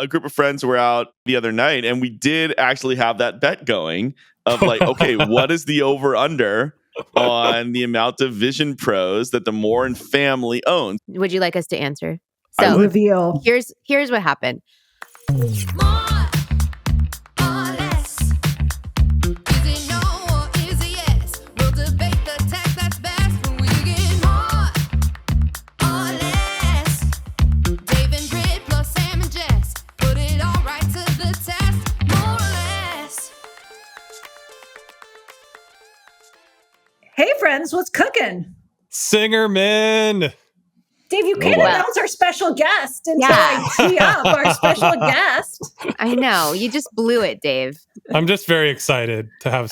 a group of friends who were out the other night, and we did actually have that bet going of like, okay, what is the over-under on the amount of Vision Pros that the Morin family owns? Would you like us to answer? I So would. Reveal. here's what happened. Hey, friends, what's cooking? Singerman. Dave, you can't announce our special guest until I tee up our special guest. I know. You just blew it, Dave. I'm just very excited to have.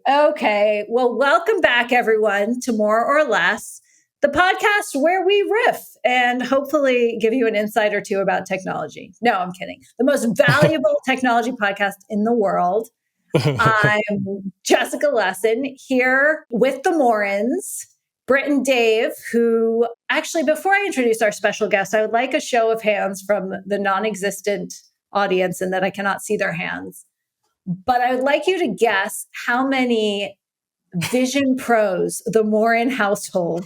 Okay. Well, welcome back, everyone, to More or Less, the podcast where we riff and hopefully give you an insight or two about technology. No, I'm kidding. The most valuable technology podcast in the world. I'm Jessica Lesson here with the Morins, Britt and Dave, who actually, before I introduce our special guest, I would like a show of hands from the non-existent audience and that I cannot see their hands. But I would like you to guess how many Vision Pros the Morin household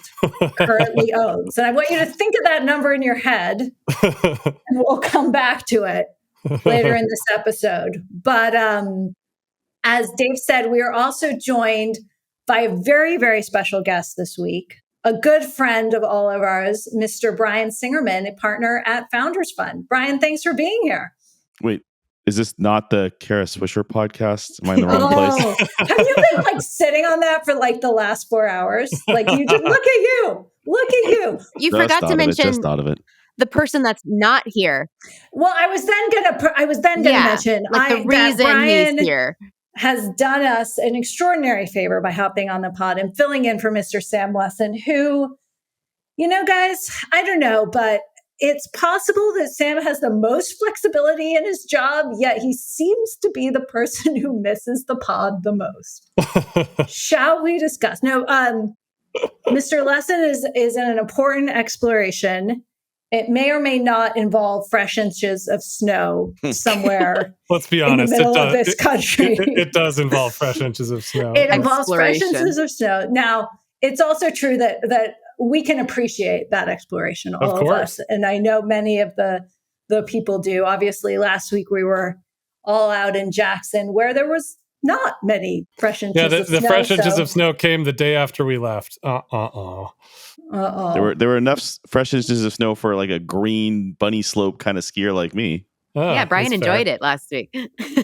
currently owns. And I want you to think of that number in your head, and we'll come back to it later in this episode. But as Dave said, we are also joined by a very, very special guest this week, a good friend of all of ours, Mr. Brian Singerman, a partner at Founders Fund. Brian, thanks for being here. Wait, is this not the Kara Swisher podcast? Am I in the wrong place? Have you been like sitting on that for like the last 4 hours? Like you just, look at you. You forgot to mention Just thought of it. the person that's not here. Well, I was then gonna mention like the reason Brian he's here has done us an extraordinary favor by hopping on the pod and filling in for Mr. Sam Lesson, who, you know, guys, I don't know, but it's possible that Sam has the most flexibility in his job, yet he seems to be the person who misses the pod the most. Shall we discuss? No, Mr. Lesson is in an important exploration. It may or may not involve fresh inches of snow somewhere. Let's be honest, in the middle of this country. It does involve fresh inches of snow. It involves fresh inches of snow. Now, it's also true that we can appreciate that exploration, all of us. And I know many of the people do. Obviously, last week we were all out in Jackson where there was not many fresh inches of snow. The fresh inches of snow came the day after we left. There were enough fresh inches of snow for like a green bunny slope kind of skier like me. Yeah, Brian enjoyed it last week.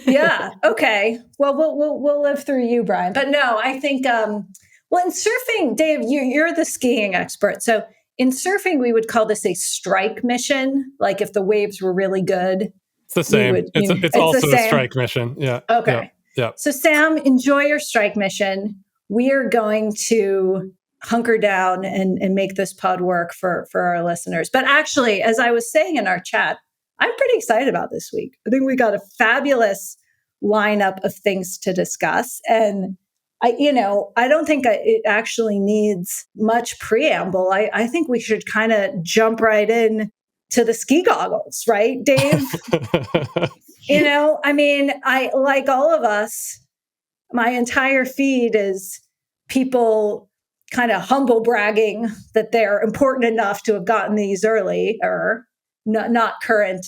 Yeah. Okay. Well, we'll live through you, Brian. But no, I think well, in surfing, Dave, you're the skiing expert. So in surfing, we would call this a strike mission. Like if the waves were really good, it's the same. It's also a strike mission. Yeah. Okay. Yeah. So Sam, enjoy your strike mission. We are going to hunker down and make this pod work for our listeners. But actually, as I was saying in our chat, I'm pretty excited about this week. I think we got a fabulous lineup of things to discuss. And I don't think it actually needs much preamble. I think we should kind of jump right in to the ski goggles, right, Dave? I like all of us, my entire feed is people kind of humble bragging that they're important enough to have gotten these early, or not current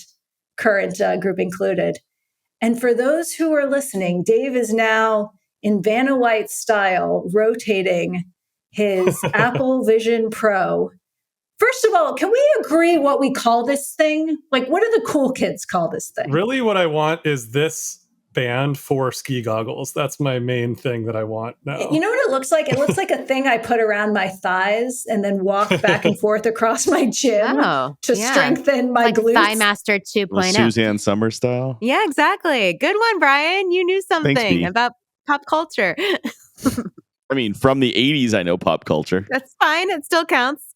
group included. And for those who are listening, Dave is now in Vanna White style rotating his Apple Vision Pro. First of all, can we agree what we call this thing? Like, what do the cool kids call this thing? Really, what I want is this band for ski goggles. That's my main thing that I want now. You know what it looks like? It looks like a thing I put around my thighs and then walk back and forth across my gym to strengthen my glutes. Thigh Master 2.0. Suzanne Summer style. Yeah, exactly. Good one, Brian. You knew something about pop culture. I mean, from the 80s, I know pop culture. That's fine. It still counts.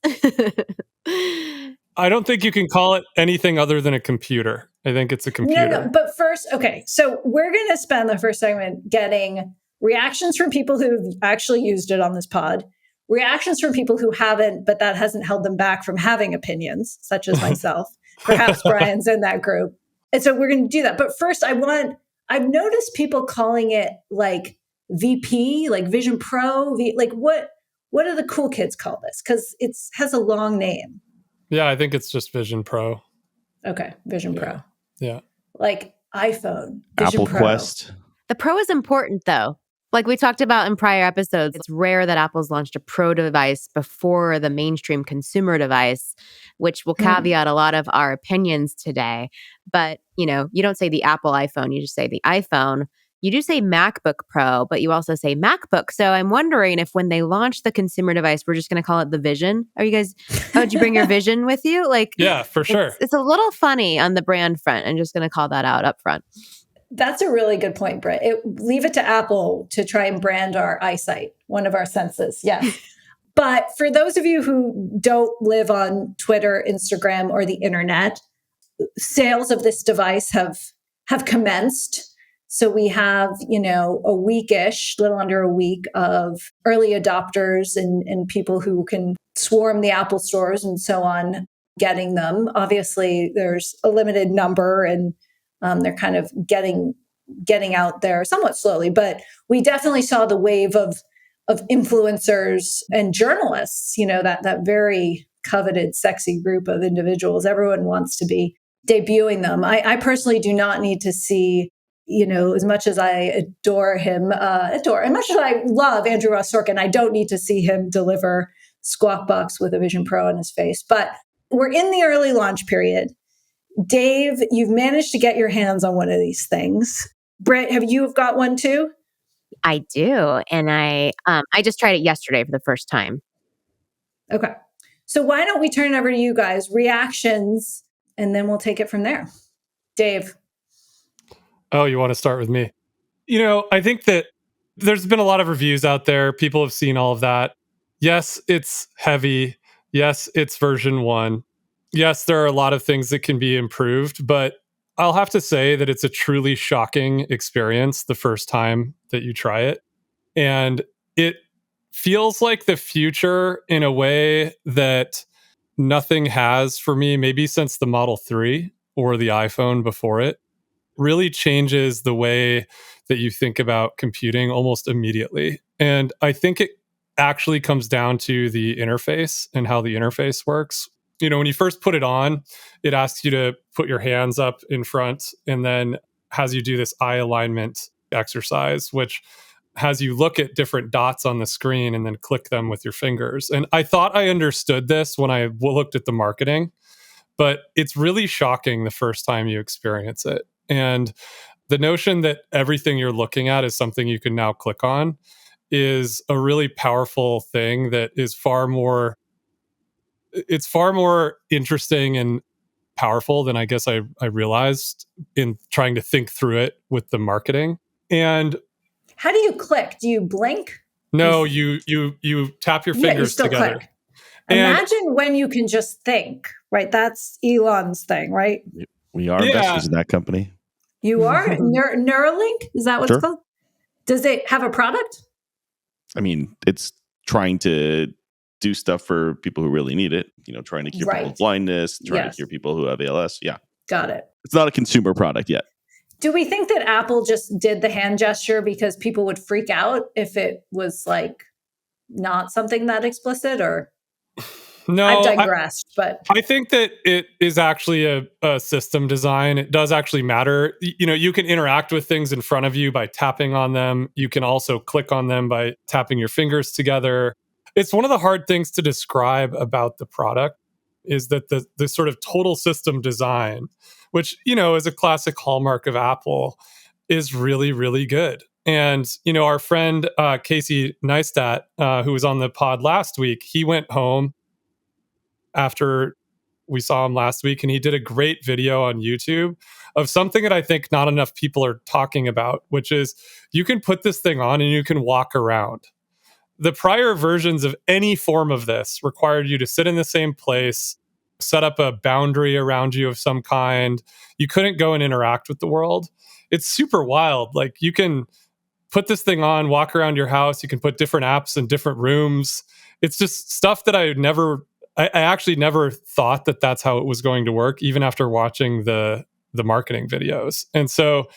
I don't think you can call it anything other than a computer. I think it's a computer. No, but first, okay, so we're going to spend the first segment getting reactions from people who've actually used it on this pod, reactions from people who haven't, but that hasn't held them back from having opinions, such as myself. Perhaps Brian's in that group. And so we're going to do that. But first, I've noticed people calling it like VP, like Vision Pro, like what do the cool kids call this? Because it has a long name. Yeah, I think it's just Vision Pro. Okay, Vision Pro. Yeah. Like iPhone, Vision Apple Pro. Quest. The Pro is important, though. Like we talked about in prior episodes, it's rare that Apple's launched a Pro device before the mainstream consumer device, which will caveat a lot of our opinions today. But, you don't say the Apple iPhone, you just say the iPhone. You do say MacBook Pro, but you also say MacBook. So I'm wondering if when they launch the consumer device, we're just going to call it the Vision. Are you guys, did you bring your Vision with you? Like, yeah, for sure. It's a little funny on the brand front. I'm just going to call that out up front. That's a really good point, Britt. Leave it to Apple to try and brand our eyesight, one of our senses. Yes. But for those of you who don't live on Twitter, Instagram, or the internet, sales of this device have commenced. So we have, a weekish, little under a week of early adopters and people who can swarm the Apple stores and so on, getting them. Obviously, there's a limited number and they're kind of getting out there somewhat slowly, but we definitely saw the wave of influencers and journalists, that very coveted, sexy group of individuals. Everyone wants to be debuting them. I personally do not need to see, as much as I adore him, as much as I love Andrew Ross Sorkin, I don't need to see him deliver Squawk Box with a Vision Pro in his face. But we're in the early launch period. Dave, you've managed to get your hands on one of these things. Britt, have you got one too? I do. And I just tried it yesterday for the first time. Okay. So why don't we turn it over to you guys, reactions, and then we'll take it from there. Dave. Oh, you want to start with me? I think that there's been a lot of reviews out there. People have seen all of that. Yes, it's heavy. Yes, it's version 1. Yes, there are a lot of things that can be improved, but I'll have to say that it's a truly shocking experience the first time that you try it. And it feels like the future in a way that nothing has for me, maybe since the Model 3 or the iPhone before it. Really changes the way that you think about computing almost immediately. And I think it actually comes down to the interface and how the interface works. When you first put it on, it asks you to put your hands up in front and then has you do this eye alignment exercise, which has you look at different dots on the screen and then click them with your fingers. And I thought I understood this when I looked at the marketing, but it's really shocking the first time you experience it. And the notion that everything you're looking at is something you can now click on is a really powerful thing that is far more interesting and powerful than I guess I realized in trying to think through it with the marketing. And how do you click? Do you blink? No, you tap your fingers together. Click. Imagine when you can just think, right? That's Elon's thing, right? We are investors in that company. You are? Neuralink? Is that what it's called? Does it have a product? I mean, it's trying to do stuff for people who really need it, trying to cure people with blindness, trying to cure people who have ALS. Yeah. Got it. It's not a consumer product yet. Do we think that Apple just did the hand gesture because people would freak out if it was like not something that explicit, or? No, I've digressed, but I think that it is actually a system design. It does actually matter. You can interact with things in front of you by tapping on them. You can also click on them by tapping your fingers together. It's one of the hard things to describe about the product is that the sort of total system design, which, is a classic hallmark of Apple, is really, really good. And, our friend Casey Neistat, who was on the pod last week, he went home after we saw him last week, and he did a great video on YouTube of something that I think not enough people are talking about, which is you can put this thing on and you can walk around. The prior versions of any form of this required you to sit in the same place, set up a boundary around you of some kind. You couldn't go and interact with the world. It's super wild. Like, you can put this thing on, walk around your house. You can put different apps in different rooms. It's just stuff that I never I actually never thought that that's how it was going to work, even after watching the marketing videos. And so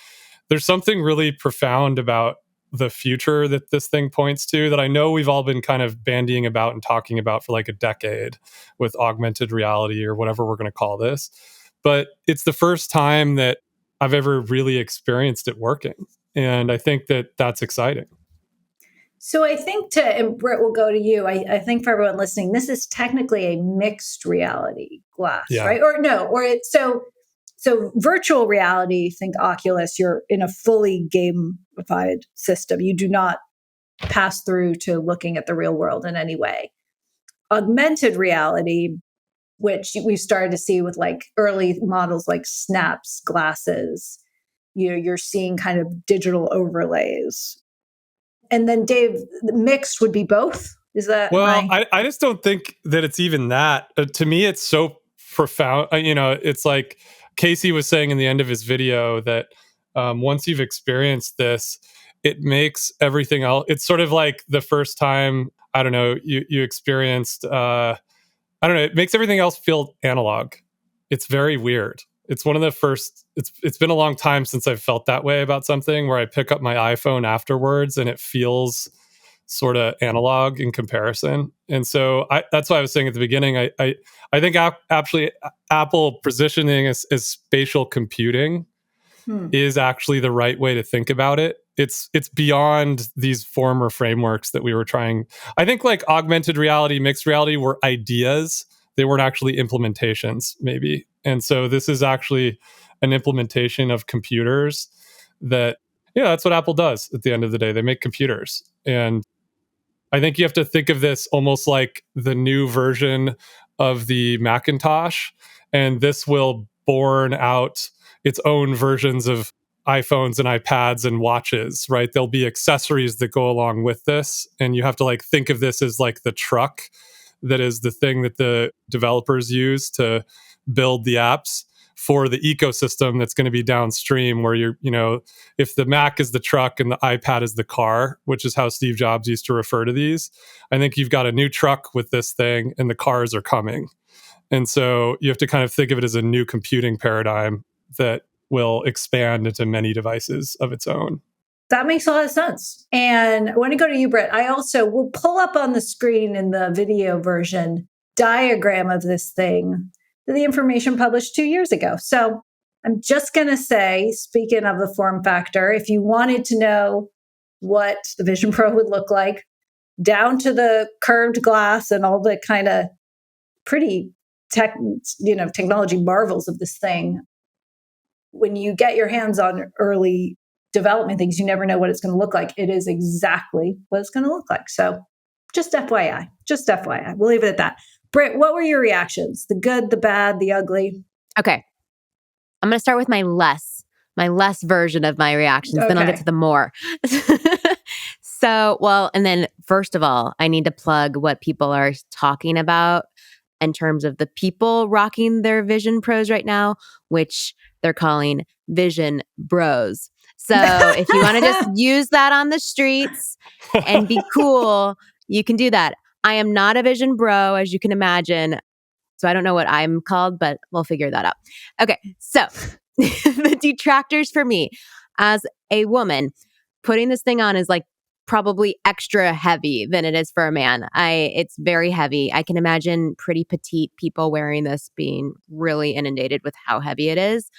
there's something really profound about the future that this thing points to that I know we've all been kind of bandying about and talking about for like a decade with augmented reality or whatever we're going to call this. But it's the first time that I've ever really experienced it working. And I think that that's exciting. So I think and Britt, will go to you. I think for everyone listening, this is technically a mixed reality glass, Yeah. right? Or no, or it's so virtual reality, think Oculus, you're in a fully gamified system. You do not pass through to looking at the real world in any way. Augmented reality, which we've started to see with like early models like Snap's glasses, you're seeing kind of digital overlays. And then Dave, mixed would be both. Is that well? I just don't think that it's even that. To me, it's so profound. It's like Casey was saying in the end of his video that once you've experienced this, it makes everything else. It's sort of like the first time, I don't know, you experienced. I don't know. It makes everything else feel analog. It's very weird. It's one of the first. It's been a long time since I've felt that way about something where I pick up my iPhone afterwards and it feels sort of analog in comparison. And so that's why I was saying at the beginning. I think actually Apple positioning as spatial computing is actually the right way to think about it. It's beyond these former frameworks that we were trying. I think like augmented reality, mixed reality were ideas. They weren't actually implementations, maybe. And so this is actually an implementation of computers that, that's what Apple does at the end of the day. They make computers. And I think you have to think of this almost like the new version of the Macintosh. And this will born out its own versions of iPhones and iPads and watches, right? There'll be accessories that go along with this. And you have to like think of this as like the truck that is the thing that the developers use to build the apps for the ecosystem that's going to be downstream, where if the Mac is the truck and the iPad is the car, which is how Steve Jobs used to refer to these, I think you've got a new truck with this thing and the cars are coming. And so you have to kind of think of it as a new computing paradigm that will expand into many devices of its own. That makes a lot of sense. And I want to go to you, Britt. I also will pull up on the screen in the video version diagram of this thing, the information published 2 years ago. So I'm just going to say, speaking of the form factor, if you wanted to know what the Vision Pro would look like, down to the curved glass and all the kind of pretty technology marvels of this thing, when you get your hands on early development things, you never know what it's going to look like. It is exactly what it's going to look like. So just FYI, we'll leave it at that. Britt, what were your reactions? The good, the bad, the ugly? Okay. I'm going to start with my less version of my reactions. Then I'll get to the more. And then first of all, I need to plug what people are talking about in terms of the people rocking their Vision Pros right now, which they're calling Vision Bros. So if you want to just use that on the streets and be cool, you can do that. I am not a Vision Bro, as you can imagine. So I don't know what I'm called, but we'll figure that out. Okay. So the detractors for me as a woman, putting this thing on is like probably extra heavy than it is for a man. It's very heavy. I can imagine pretty petite people wearing this being really inundated with how heavy it is.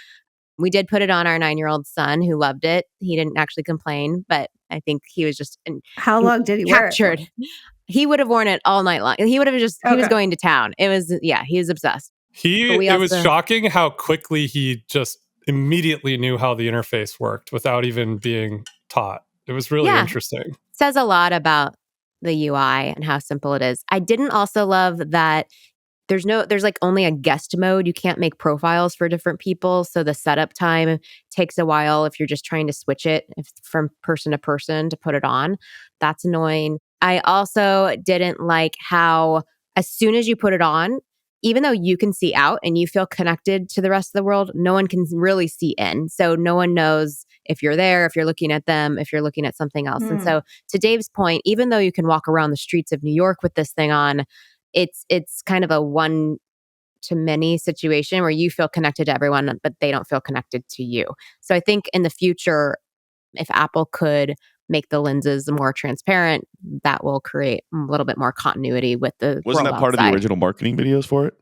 We did put it on our 9-year-old son who loved it. He didn't actually complain, but I think he was just how long did he captured. Wear it? He would have worn it all night long. He would have he was going to town. He was obsessed. It was shocking how quickly he just immediately knew how the interface worked without even being taught. It was really interesting. It says a lot about the UI and how simple it is. I didn't also love that there's like only a guest mode. You can't make profiles for different people. So the setup time takes a while if you're just trying to switch it from person to person to put it on. That's annoying. I also didn't like how as soon as you put it on, even though you can see out and you feel connected to the rest of the world, no one can really see in. So no one knows if you're there, if you're looking at them, if you're looking at something else. And so to Dave's point, even though you can walk around the streets of New York with this thing on, it's kind of a one to many situation where you feel connected to everyone, but they don't feel connected to you. So I think in the future, if Apple could make the lenses more transparent, that will create a little bit more continuity with the Wasn't world that part of the outside. original marketing videos for it?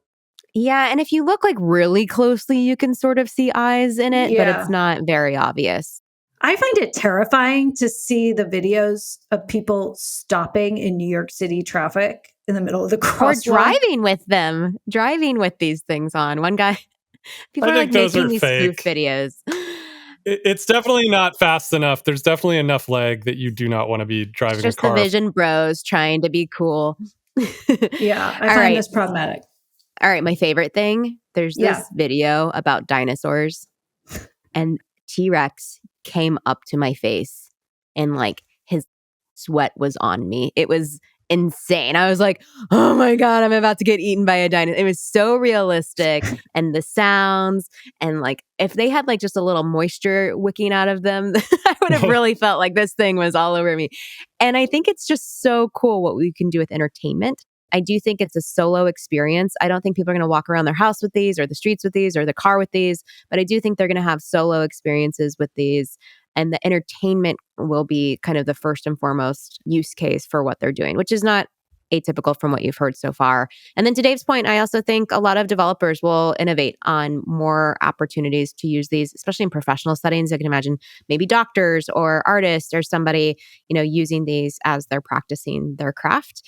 Yeah, and if you look like really closely, you can sort of see eyes in it, but Yeah. it's not very obvious. I find it terrifying to see the videos of people stopping in New York City traffic in the middle of the Or crosswalk. driving with these things on. One guy, people I are like think those making are these spoof fake. videos. It's definitely not fast enough. There's definitely enough leg that you do not want to be It's driving a just the car. Vision Bros trying to be cool. Yeah, I All find right. this problematic. All right, my favorite thing. There's Yeah. this video about dinosaurs, and T-Rex came up to my face and like his sweat was on me. It was insane. I was like, oh my God, I'm about to get eaten by a dinosaur. It was so realistic. And the sounds, and like if they had like just a little moisture wicking out of them, I would have really felt like this thing was all over me. And I think it's just so cool what we can do with entertainment. I do think it's a solo experience. I don't think people are going to walk around their house with these or the streets with these or the car with these, but I do think they're going to have solo experiences with these. And the entertainment will be kind of the first and foremost use case for what they're doing, which is not atypical from what you've heard so far. And then to Dave's point, I also think a lot of developers will innovate on more opportunities to use these, especially in professional settings. I can imagine maybe doctors or artists or somebody, using these as they're practicing their craft.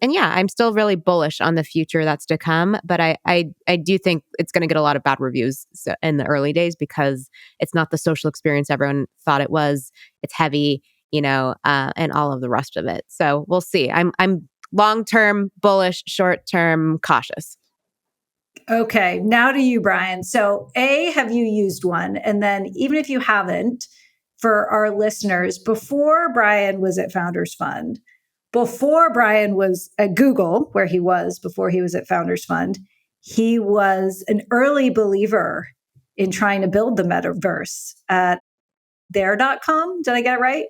And yeah, I'm still really bullish on the future that's to come, but I do think it's going to get a lot of bad reviews in the early days because it's not the social experience everyone thought it was. It's heavy, and all of the rest of it. So we'll see. I'm long-term bullish, short-term cautious. Okay, now to you, Brian. So, have you used one? And then, even if you haven't, for our listeners, before Brian was at Founders Fund, before Brian was at Google, where he was before he was at Founders Fund, he was an early believer in trying to build the metaverse at there.com. Did I get it right?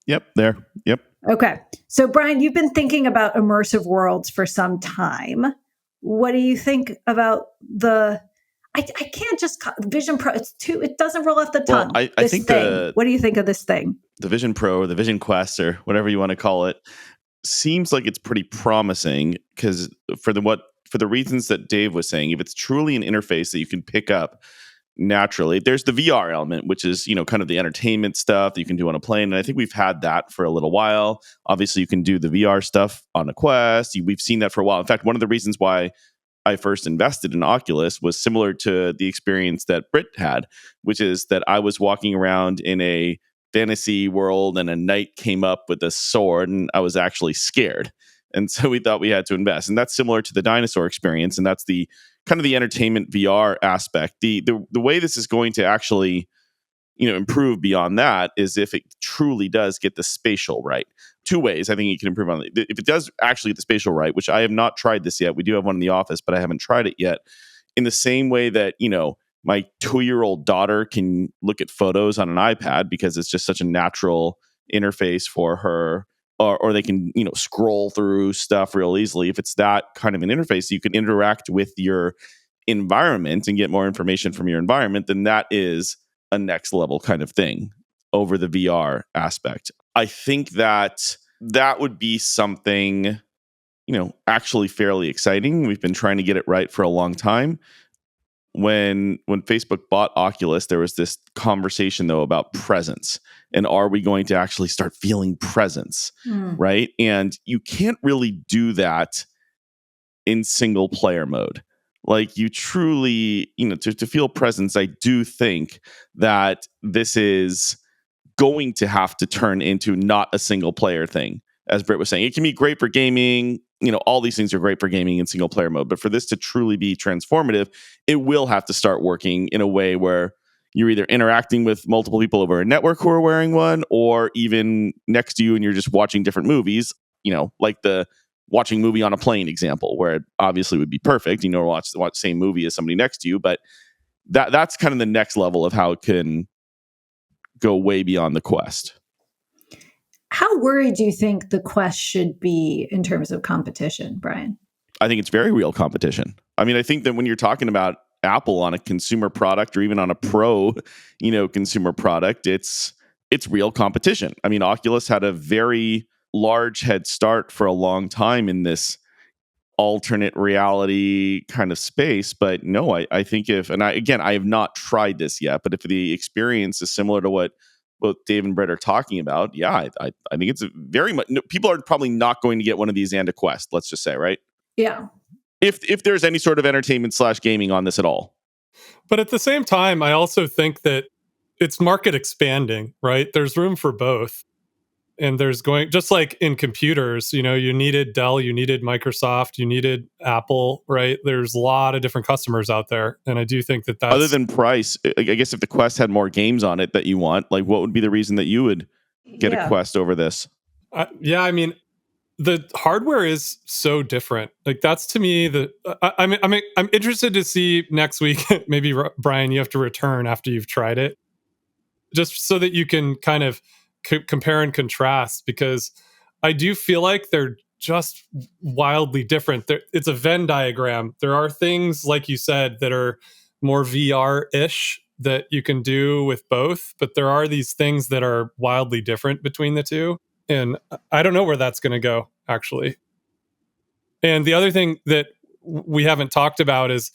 Yep, there. Yep. Okay. So, Brian, you've been thinking about immersive worlds for some time. What do you think about I can't just Vision Pro. It doesn't roll off the tongue. Well, I think what do you think of this thing? The Vision Pro or the Vision Quest or whatever you want to call it seems like it's pretty promising because for the reasons that Dave was saying, if it's truly an interface that you can pick up naturally, there's the VR element, which is, kind of the entertainment stuff that you can do on a plane. And I think we've had that for a little while. Obviously, you can do the VR stuff on a Quest. We've seen that for a while. In fact, one of the reasons why I first invested in Oculus was similar to the experience that Britt had, which is that I was walking around in a fantasy world and a knight came up with a sword and I was actually scared. And so we thought we had to invest. And that's similar to the dinosaur experience. And that's the kind of the entertainment VR aspect. The way this is going to actually, improve beyond that is if it truly does get the spatial right. Two ways I think you can improve on it. If it does actually get the spatial right, which I have not tried this yet. We do have one in the office, but I haven't tried it yet. In the same way that, my 2-year-old daughter can look at photos on an iPad because it's just such a natural interface for her, or they can, scroll through stuff real easily. If it's that kind of an interface, you can interact with your environment and get more information from your environment, then that is a next level kind of thing over the VR aspect. I think that would be something, actually fairly exciting. We've been trying to get it right for a long time. When Facebook bought Oculus, there was this conversation though about presence and are we going to actually start feeling presence, right? And you can't really do that in single player mode. Like you truly, to feel presence, I do think that this is going to have to turn into not a single player thing. As Britt was saying, it can be great for gaming. All these things are great for gaming in single player mode. But for this to truly be transformative, it will have to start working in a way where you're either interacting with multiple people over a network who are wearing one, or even next to you and you're just watching different movies, like the watching movie on a plane example, where it obviously would be perfect, watch the same movie as somebody next to you. But that's kind of the next level of how it can go way beyond the Quest. How worried do you think the Quest should be in terms of competition, Brian? I think it's very real competition. I mean, I think that when you're talking about Apple on a consumer product or even on a pro, consumer product, it's real competition. I mean, Oculus had a very large head start for a long time in this alternate reality kind of space. But no, I think I have not tried this yet, but if the experience is similar to what both Dave and Brett are talking about, yeah, I think it's very much, people are probably not going to get one of these and a Quest, let's just say, right? Yeah. If there's any sort of entertainment / gaming on this at all. But at the same time, I also think that it's market expanding, right? There's room for both. And there's just like in computers, you needed Dell, you needed Microsoft, you needed Apple, right? There's a lot of different customers out there. And I do think that's... Other than price, I guess if the Quest had more games on it that you want, like what would be the reason that you would get a Quest over this? I mean, the hardware is so different. Like that's to me I'm interested to see next week. Maybe Brian, you have to return after you've tried it, just so that you can kind of compare and contrast, because I do feel like they're just wildly different. It's a Venn diagram. There are things, like you said, that are more VR-ish that you can do with both, but there are these things that are wildly different between the two. And I don't know where that's going to go, actually. And the other thing that we haven't talked about is,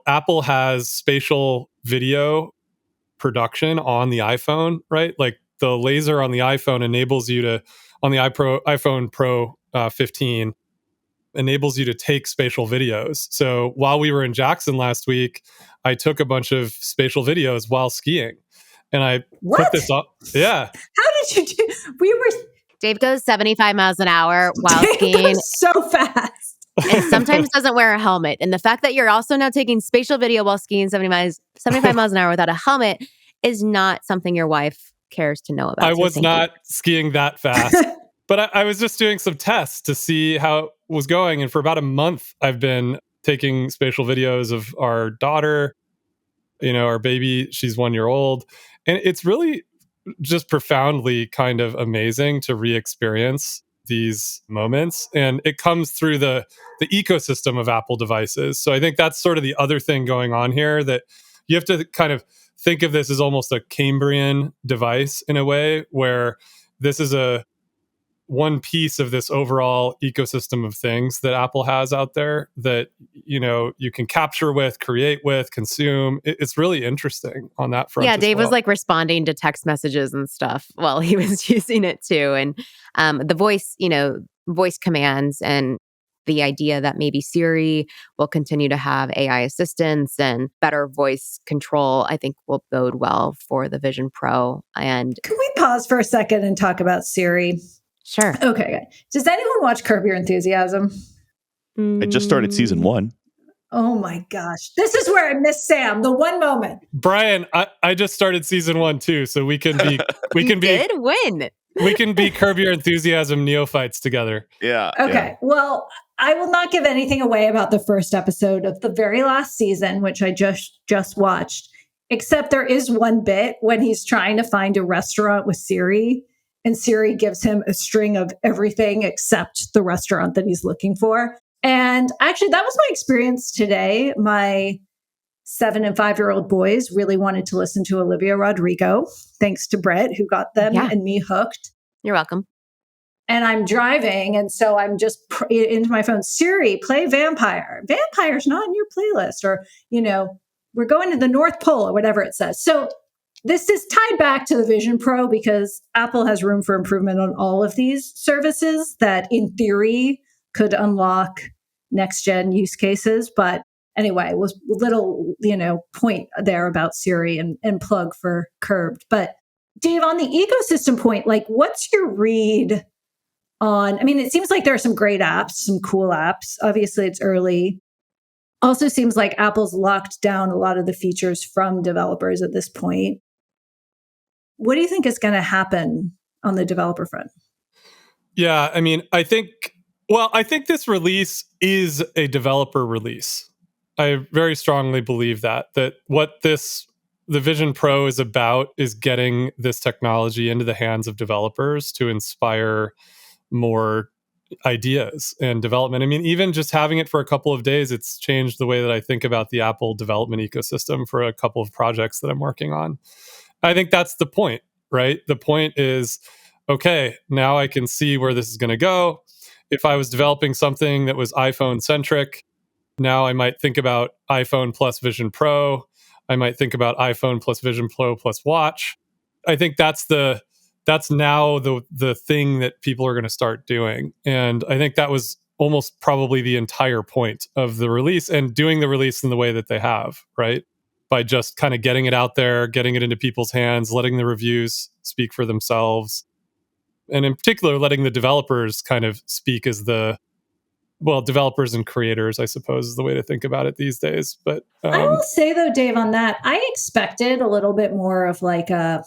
Apple has spatial video production on the iPhone, right? Like the laser on the iPhone enables you to, on the iPhone Pro 15, enables you to take spatial videos. So while we were in Jackson last week, I took a bunch of spatial videos while skiing. And I put this up. Yeah. How did you do? Dave goes 75 miles an hour while Dave skiing. goes so fast. And sometimes doesn't wear a helmet. And the fact that you're also now taking spatial video while skiing 75 miles an hour without a helmet is not something your wife cares to know about. I was not skiing that fast, but I was just doing some tests to see how it was going. And for about a month, I've been taking spatial videos of our daughter, our baby. She's 1 year old. And it's really just profoundly kind of amazing to re-experience these moments. And it comes through the ecosystem of Apple devices. So I think that's sort of the other thing going on here, that you have to kind of think of this as almost a Cambrian device in a way, where this is one piece of this overall ecosystem of things that Apple has out there that, you can capture with, create with, consume. It's really interesting on that front. Yeah, Dave was like responding to text messages and stuff while he was using it too. And the voice, voice commands, and the idea that maybe Siri will continue to have AI assistance and better voice control, I think will bode well for the Vision Pro. And can we pause for a second and talk about Siri? Sure. Okay, good. Does anyone watch Curb Your Enthusiasm? I just started season 1. Oh my gosh. This is where I miss Sam, the one moment. Brian, I just started season 1 too, so we can be did win. We can be Curb Your Enthusiasm neophytes together. Yeah. Okay. Yeah. Well, I will not give anything away about the first episode of the very last season, which I just watched, except there is one bit when he's trying to find a restaurant with Siri, and Siri gives him a string of everything except the restaurant that he's looking for. And actually, that was my experience today. My 7 and 5-year-old boys really wanted to listen to Olivia Rodrigo, thanks to Brett, who got them and me hooked. You're welcome. And I'm driving, and so I'm just into my phone, Siri, play Vampire. Vampire's not in your playlist, or, we're going to the North Pole, or whatever it says. So this is tied back to the Vision Pro, because Apple has room for improvement on all of these services that, in theory, could unlock next-gen use cases. But anyway, was a little, point there about Siri and plug for Curbed. But Dave, on the ecosystem point, what's your read on, it seems like there are some great apps, some cool apps. Obviously, it's early. Also seems like Apple's locked down a lot of the features from developers at this point. What do you think is going to happen on the developer front? Yeah, I think this release is a developer release. I very strongly believe that what the Vision Pro is about is getting this technology into the hands of developers to inspire more ideas and development. I mean, even just having it for a couple of days, it's changed the way that I think about the Apple development ecosystem for a couple of projects that I'm working on. I think that's the point, right? The point is, okay, now I can see where this is going to go. If I was developing something that was iPhone centric, now I might think about iPhone plus Vision Pro. I might think about iPhone plus Vision Pro plus watch. I think that's now the thing that people are going to start doing. And I think that was almost probably the entire point of the release, and doing the release in the way that they have, right? By just kind of getting it out there, getting it into people's hands, letting the reviews speak for themselves. And in particular, letting the developers kind of speak as developers and creators, I suppose, is the way to think about it these days. But I will say, though, Dave, on that, I expected a little bit more of like a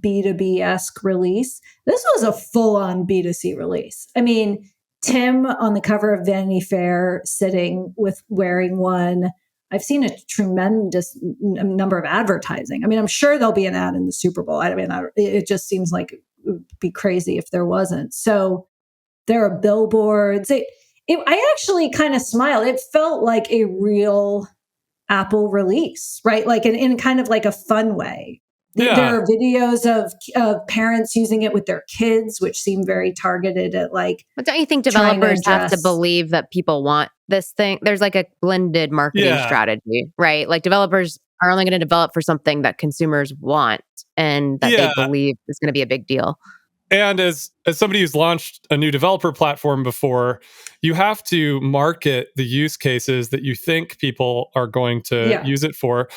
B2B-esque release. This was a full-on B2C release. I mean, Tim on the cover of Vanity Fair sitting with wearing one. I've seen a tremendous number of advertising. I mean, I'm sure there'll be an ad in the Super Bowl. I mean, it just seems like it would be crazy if there wasn't. So there are billboards. I actually kind of smiled. It felt like a real Apple release, right? Like in kind of like a fun way. Yeah. There are videos of parents using it with their kids, which seem very targeted at like. But don't you think developers have to believe that people want this thing? There's like a blended marketing strategy, right? Like developers are only going to develop for something that consumers want and that they believe is going to be a big deal. And as somebody who's launched a new developer platform before, you have to market the use cases that you think people are going to use it for.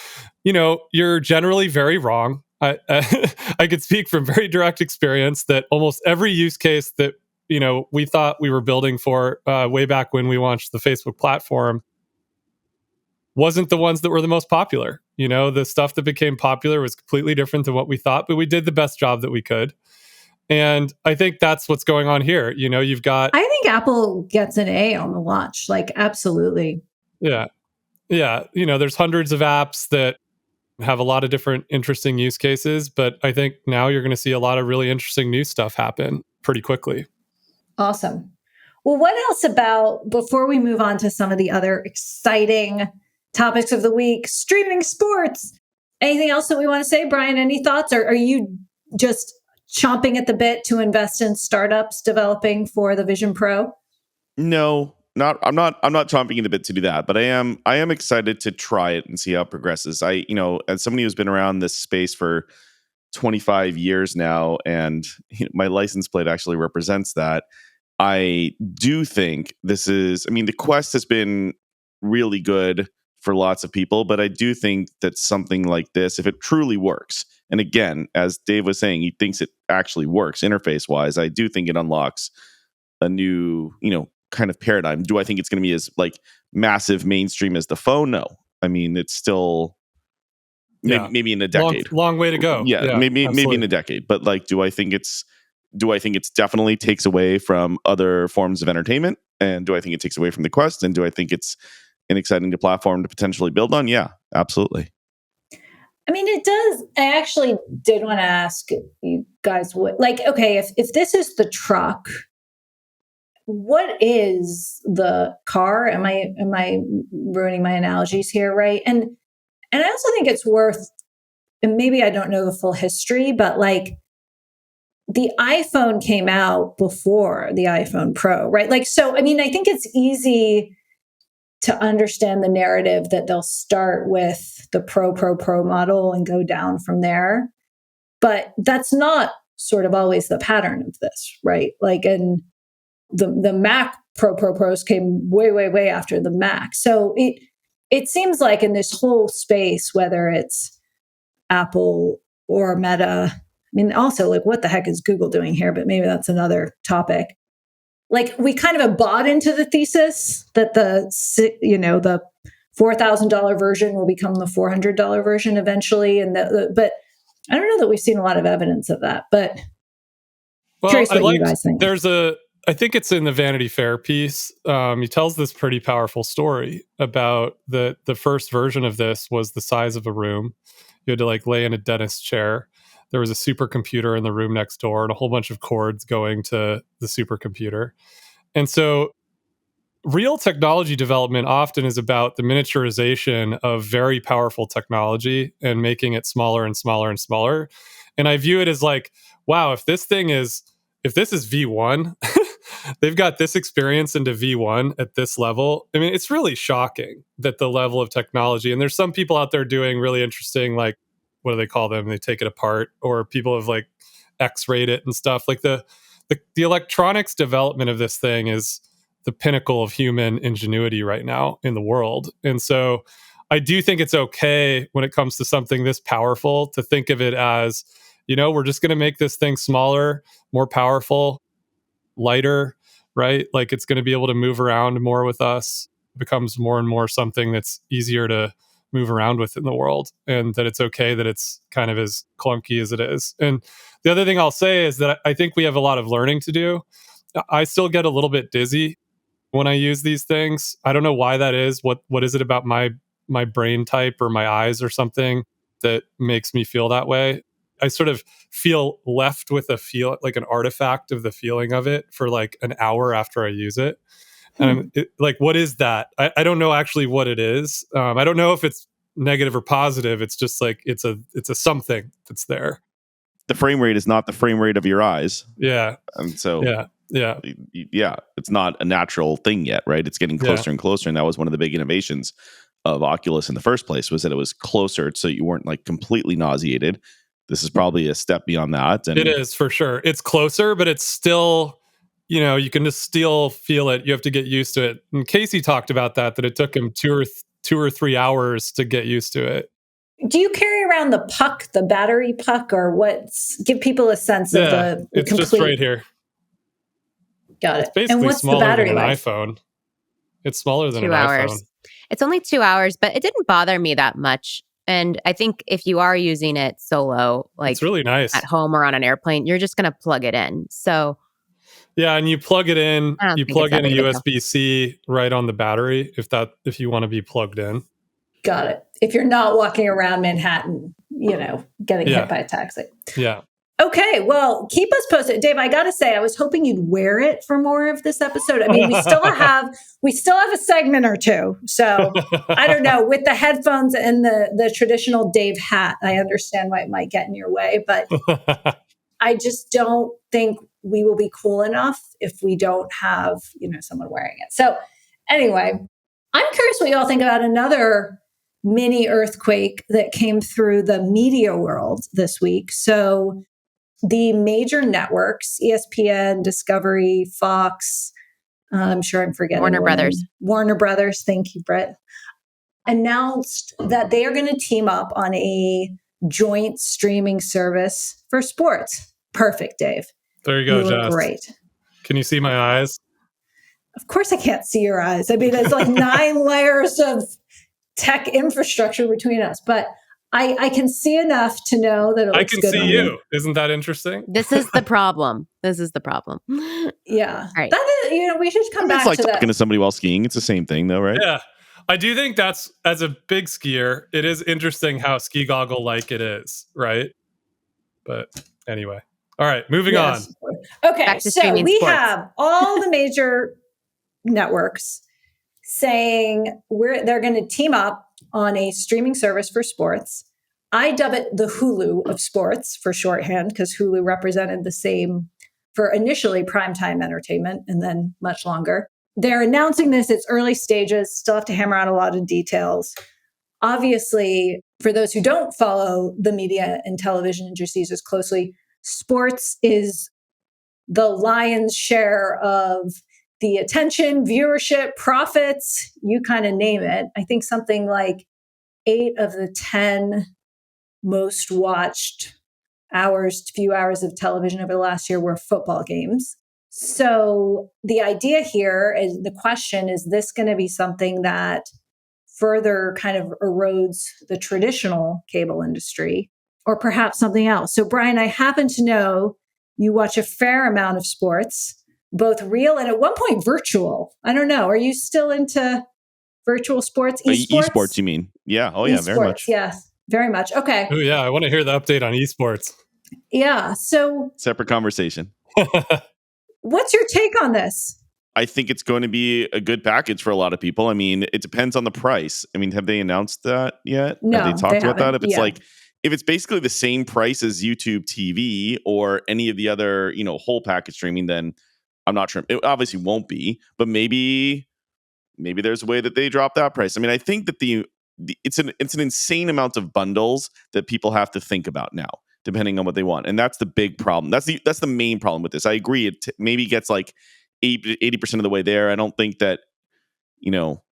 You know, you're generally very wrong. I could speak from very direct experience that almost every use case that, you know, we thought we were building for way back when we launched the Facebook platform wasn't the ones that were the most popular. You know, the stuff that became popular was completely different than what we thought, but we did the best job that we could. And I think that's what's going on here. You know, you've got... I think Apple gets an A on the watch. Like, absolutely. Yeah. Yeah. You know, there's hundreds of apps that have a lot of different interesting use cases, but I think now you're going to see a lot of really interesting new stuff happen pretty quickly. Awesome. Well, what else about, before we move on to some of the other exciting topics of the week, streaming sports, anything else that we want to say? Brian, any thoughts? Or are you just chomping at the bit to invest in startups developing for the Vision Pro? No, I'm not chomping at the bit to do that, but I am excited to try it and see how it progresses. As somebody who's been around this space for 25 years now, and my license plate actually represents that, I do think the Quest has been really good for lots of people, but I do think that something like this, if it truly works, and again, as Dave was saying, he thinks it actually works interface wise, I do think it unlocks a new, kind of paradigm. Do I think it's going to be as like massive mainstream as the phone? No. I mean, it's still maybe in a decade. Long way to go. Yeah, maybe in a decade. But like, do I think it's definitely takes away from other forms of entertainment? And do I think it takes away from the Quest? And do I think it's an exciting platform to potentially build on? Yeah, absolutely. I mean, it does. I actually did want to ask you guys if this is the truck, what is the car? Am I ruining my analogies here, right? And I also think it's worth, and maybe I don't know the full history, but like the iPhone came out before the iPhone Pro, right? Like, so, I mean, I think it's easy to understand the narrative that they'll start with the Pro model and go down from there. But that's not sort of always the pattern of this, right? Like, and the Mac Pros came way after the Mac. So it seems like in this whole space, whether it's Apple or Meta, I mean, also like what the heck is Google doing here? But maybe that's another topic. Like we kind of have bought into the thesis that the $4,000 version will become the $400 version eventually, but I don't know that we've seen a lot of evidence of that. But curious what you guys think. I think it's in the Vanity Fair piece. He tells this pretty powerful story about the first version of this was the size of a room. You had to like lay in a dentist's chair. There was a supercomputer in the room next door and a whole bunch of cords going to the supercomputer. And so real technology development often is about the miniaturization of very powerful technology and making it smaller and smaller and smaller. And I view it as like, wow, if this is V1, they've got this experience into V1 at this level. I mean, it's really shocking that the level of technology, and there's some people out there doing really interesting, like, what do they call them? They take it apart, or people have like X-rayed it and stuff. Like the electronics development of this thing is the pinnacle of human ingenuity right now in the world. And so I do think it's okay when it comes to something this powerful to think of it as, we're just going to make this thing smaller, more powerful, lighter, right? Like it's going to be able to move around more with us. It becomes more and more something that's easier to move around with in the world, and that it's okay that it's kind of as clunky as it is. And the other thing I'll say is that I think we have a lot of learning to do. I still get a little bit dizzy when I use these things. I don't know why that is. What is it about my brain type or my eyes or something that makes me feel that way? I sort of feel left with a feel, like an artifact of the feeling of it for like an hour after I use it. And like, what is that? I don't know actually what it is. I don't know if it's negative or positive. It's just like it's a something that's there. The frame rate is not the frame rate of your eyes. Yeah. And so yeah, it's not a natural thing yet, right? It's getting closer and closer, and that was one of the big innovations of Oculus in the first place, was that it was closer, so you weren't like completely nauseated. This is probably a step beyond that. And it is for sure. It's closer, but it's still, you can just still feel it. You have to get used to it. And Casey talked about that it took him 2 or 3 hours to get used to it. Do you carry around the puck, the battery puck, or give people a sense of the it's complete... just right here. Got it. It's basically and what's smaller the battery than an life? iPhone. It's smaller than 2 an hours. iPhone. It's only 2 hours, but it didn't bother me that much. And I think if you are using it solo, like it's really nice at home or on an airplane, you're just going to plug it in. So yeah, and you plug it in. You plug in a big a deal. USB-C right on the battery if you want to be plugged in. Got it. If you're not walking around Manhattan, getting hit by a taxi. Yeah. Okay, well, keep us posted. Dave, I got to say, I was hoping you'd wear it for more of this episode. I mean, we still have a segment or two. So I don't know, with the headphones and the traditional Dave hat, I understand why it might get in your way, but I just don't think we will be cool enough if we don't have, someone wearing it. So anyway, I'm curious what you all think about another mini earthquake that came through the media world this week. So the major networks, ESPN, Discovery, Fox, I'm sure I'm forgetting Warner Brothers. Warner Brothers, thank you, Brett, announced that they are going to team up on a joint streaming service for sports. Perfect, Dave. There you go, you look Jess. great. Can you see my eyes? Of course I can't see your eyes. I mean, there's like 9 layers of tech infrastructure between us, but I can see enough to know that it looks I can good see on you. me. Isn't that interesting? this is the problem. Yeah. Right. That is, we should come back it's like to talking that. to somebody while skiing. It's the same thing, though, right? Yeah. I do think that's, as a big skier, it is interesting how ski goggle like it is, right? But anyway. All right, moving on. Okay, Back to so streaming we sports. have all the major networks saying they're going to team up on a streaming service for sports. I dub it the Hulu of sports for shorthand, because Hulu represented the same for initially primetime entertainment and then much longer. They're announcing this. It's early stages, still have to hammer out a lot of details. Obviously, for those who don't follow the media and television industries as closely, sports is the lion's share of the attention, viewership, profits, you kind of name it. I think something like 8 of the 10 most watched few hours of television over the last year were football games. So the idea here is, the question is this going to be something that further kind of erodes the traditional cable industry, or perhaps something else? So Brian, I happen to know you watch a fair amount of sports, both real and at one point virtual. I don't know. Are you still into virtual sports? Esports, you mean? Yeah. Oh, yeah, very much. Yes, very much. Okay. Oh, yeah. I want to hear the update on esports. Yeah. So Separate conversation. what's your take on this? I think it's going to be a good package for a lot of people. I mean, it depends on the price. I mean, have they announced that yet? Have they No, they talked about that? haven't. If it's Yeah. like, if it's basically the same price as YouTube TV or any of the other, whole package streaming, then I'm not sure. It obviously won't be, but maybe there's a way that they drop that price. I mean, I think that it's an insane amount of bundles that people have to think about now, depending on what they want, and that's the big problem. That's the main problem with this. I agree. It maybe gets like 80% of the way there. I don't think that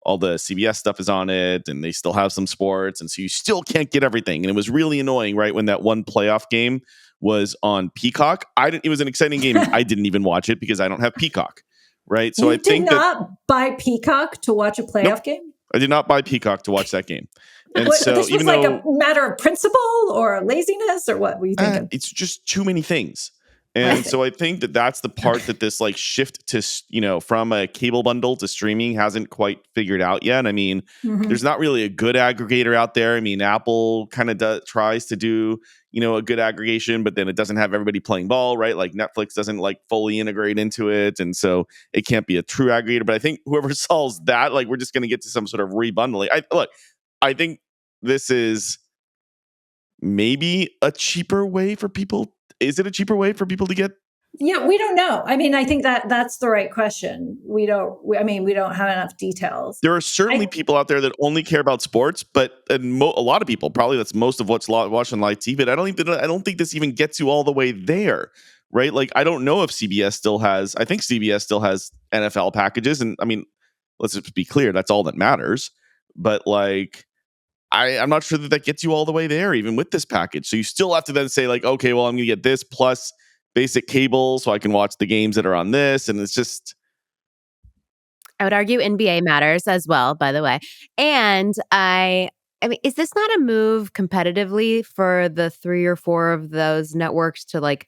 all the CBS stuff is on it, and they still have some sports, and so you still can't get everything. And it was really annoying, right, when that one playoff game was on Peacock. It was an exciting game. I didn't even watch it because I don't have Peacock, right? So You I think did not buy Peacock to watch a playoff Nope. game? I did not buy Peacock to watch that game. And What, so this was even like though a matter of principle or laziness, or what were you thinking? it's just too many things. And so I think that that's the part that this like shift to, from a cable bundle to streaming hasn't quite figured out yet. I mean, there's not really a good aggregator out there. I mean, Apple kind of tries to do, a good aggregation, but then it doesn't have everybody playing ball, right? Like Netflix doesn't like fully integrate into it. And so it can't be a true aggregator. But I think whoever solves that, like we're just going to get to some sort of rebundling. I think this is maybe a cheaper way for people. Is it a cheaper way for people to get? Yeah, we don't know. I mean, I think that's the right question. We don't have enough details. There are certainly people out there that only care about sports, but a lot of people, probably that's most of what's watching live TV. But I don't think this even gets you all the way there, right? Like, I don't know if CBS still has. I think CBS still has NFL packages, and I mean, let's just be clear, that's all that matters. But like, I'm not sure that gets you all the way there, even with this package. So you still have to then say like, okay, well, I'm going to get this plus basic cable so I can watch the games that are on this. And it's just. I would argue NBA matters as well, by the way. And I mean, is this not a move competitively for the 3 or 4 of those networks to like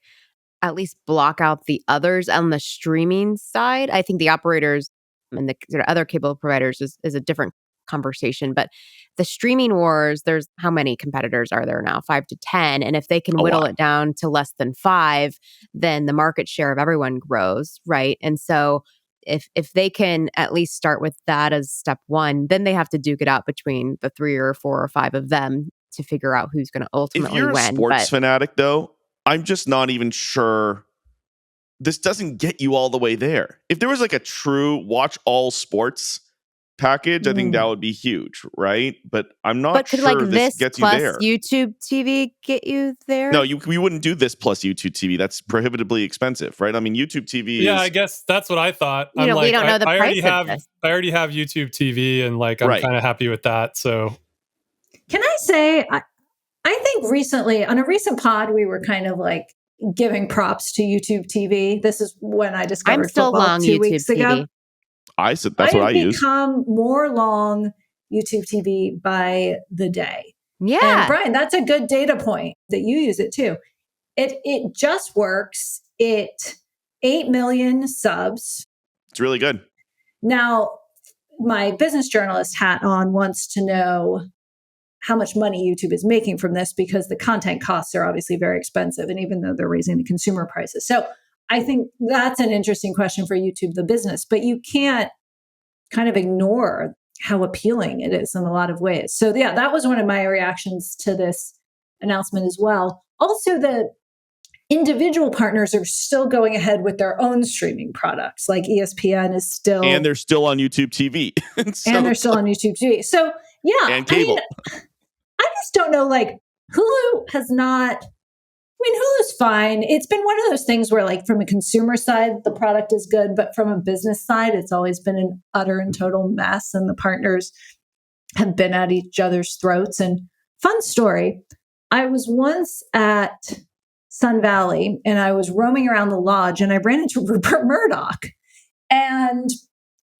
at least block out the others on the streaming side? I think the operators and the sort of other cable providers is a different conversation, but the streaming wars, there's how many competitors are there now? 5 to 10. And if they can whittle it down to less than 5, then the market share of everyone grows, right? And so if they can at least start with that as step one, then they have to duke it out between the 3 or 4 or 5 of them to figure out who's going to ultimately win. If you're a sports fanatic, though, I'm just not even sure. This doesn't get you all the way there. If there was like a true watch all sports package, I think that would be huge, right? But I'm not sure like this gets you there. YouTube TV get you there? No, we wouldn't do this plus YouTube TV. That's prohibitively expensive, right? I mean, YouTube TV. Yeah, I guess that's what I thought. We don't know the price of this. I already have YouTube TV, and like I'm kind of happy with that. So, can I say, I think recently on a recent pod, we were kind of like giving props to YouTube TV. This is when I discovered I'm still football long 2 YouTube weeks TV. ago. I said that's what I use. I've become more long YouTube TV by the day. Yeah. And Brian, that's a good data point that you use it too. It just works. 8 million subs. It's really good. Now, my business journalist hat on wants to know how much money YouTube is making from this, because the content costs are obviously very expensive. And even though they're raising the consumer prices. So I think that's an interesting question for YouTube, the business, but you can't kind of ignore how appealing it is in a lot of ways. So yeah, that was one of my reactions to this announcement as well. Also, the individual partners are still going ahead with their own streaming products, like ESPN is still. And they're still on YouTube TV. And they're still on YouTube TV. So yeah. And cable. I just don't know, like Hulu has not. I mean, Hulu's fine. It's been one of those things where, like, from a consumer side, the product is good, but from a business side, it's always been an utter and total mess, and the partners have been at each other's throats. And fun story, I was once at Sun Valley, and I was roaming around the lodge, and I ran into Rupert Murdoch, and